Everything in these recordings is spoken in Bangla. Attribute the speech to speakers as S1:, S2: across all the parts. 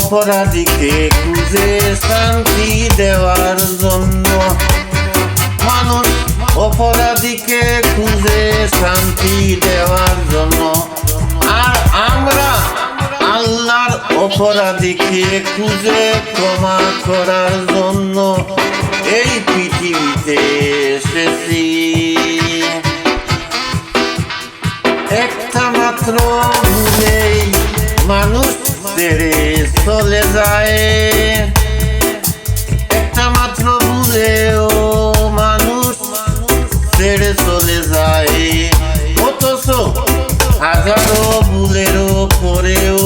S1: অপরাধীকে খুঁজে শান্তি দেওয়ার জন্য। মানুষ অপরাধীকে খুঁজে শান্তি দেওয়ার জন্য, আর আমরা আল্লাহর অপরাধীকে খুঁজে ক্ষমা করার জন্য এই পৃথিবীতে এসেছি। একটা মাত্র ভুলেই মানুষ ছেড়ে চলে যায়, একটা মাত্র ভুলেও মানুষ ছেড়ে চলে যায়। অথচ হাজারো ভুলের পরেও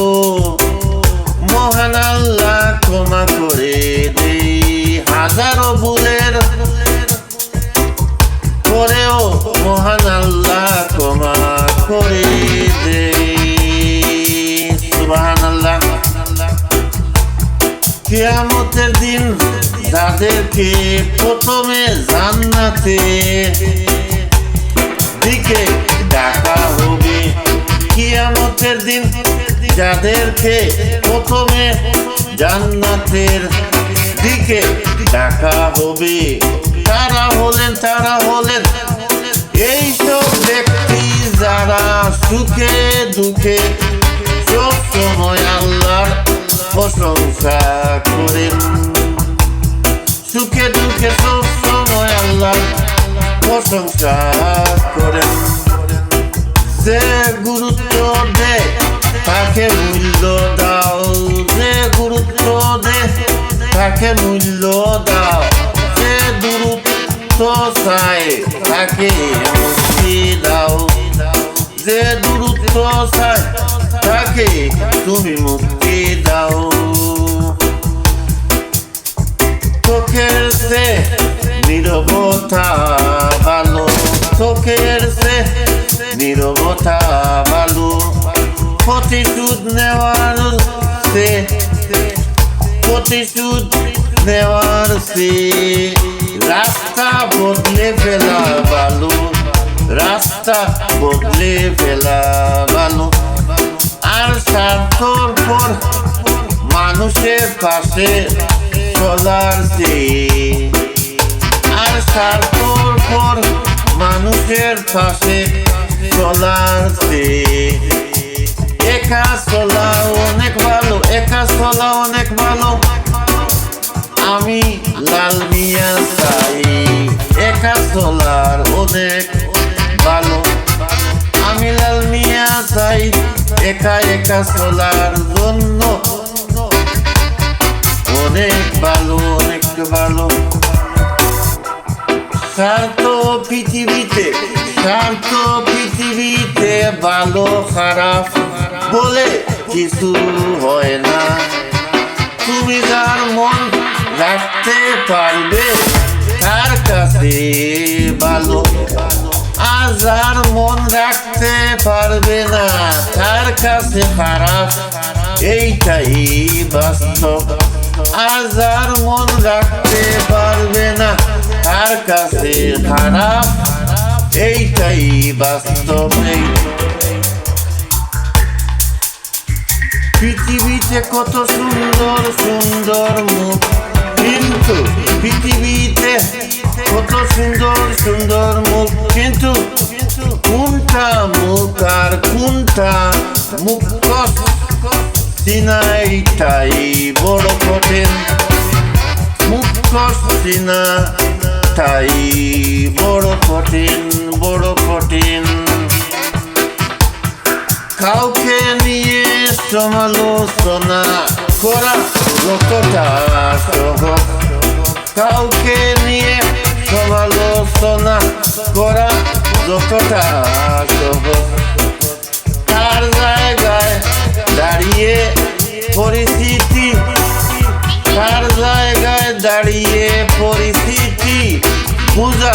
S1: মহান আল্লাহ ক্ষমা করে দেই। হাজারো ভুলের পরেও মহান আল্লাহ ক্ষমা করে দেই। সুবহানাল্লাহ। কিয়ামতের দিন যাদেরকে প্রথমে জান্নাতে দিকে ডাকা হবে, কিয়ামতের দিন যাদেরকে প্রথমে জান্নাতের দিকে ডাকা হবে, তারা হলেন এইসব ব্যক্তি যারা সুখে দুঃখে সব সময় আল্লাহর প্রশংসা করেন। সুখে দুঃখে সব সময় আল্লাহর প্রশংসা করেন। যে গুরুত্ব দেয় তাকে মূল্য দাও, যে গুরুত্ব দেয় তাকে মূল্য দাও, যে দূরত্ব চায় তাকে মুক্তি দাও, যে দূরত্ব চায় তাকে তুমি মুক্তি দাও। চোখের সে নীরবতা ভালো, চোখের সে নীরবতা ভালো। প্রতিশোধ নেওয়ার সে, প্রতিশোধ নেওয়ার সে রাস্তা বদলে ফেলা ভালো, রাস্তা বদলে ফেলা ভালো। আর স্বার্থর পর মানুষের পাশে চলার সে, আর স্বার্থর পর মানুষের পাশে চলার সে একা চলা অনেক ভালো, একা চলা অনেক ভালো। আমি লাল মিয়া চাই একা চলার অনেক ভালো, আমি লাল মিয়া চাই একা একা চলার জন্য অনেক ভালো, অনেক ভালো। স্বার্থ পৃথিবীতে, স্বার্থ পৃথিবীতে ভালো খারাপ বলে কিছু হয় না। তুমি যার মন রাখতে পারবে তার কাছে ভালো, আর যার মন রাখতে পারবে না তার কাছে খারাপ, এইটাই বাস্তব। আর যার মন রাখতে পারবে না তার কাছে খারাপ, এইটাই বাস্তব। পৃথিবীতে কত সুন্দর সুন্দর মুখ, কিন্তু পৃথিবীতে কত সুন্দর সুন্দর মুখ, কিন্তু কোনটা মুখ আর কোনটা মুখ চিনাইটাই বড় কঠিন, মুখ চিনাটাই বড় কঠিন, বড় কঠিন। কাউকে নিয়ে সমালোচনা করা যতটা সহজ, কাউকে নিয়ে সমালোচনা করা যতটা সহজ, তার জায়গায় দাঁড়িয়ে পরিস্থিতি, তার জায়গায় দাঁড়িয়ে পরিস্থিতি বোঝা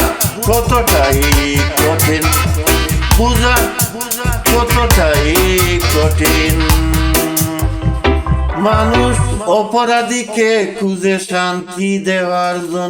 S1: কতটাই কঠিন, বোঝা কতটাই কঠিন। মানুষ অপরাধীকে খুঁজে শান্তি দেওয়ার জন্য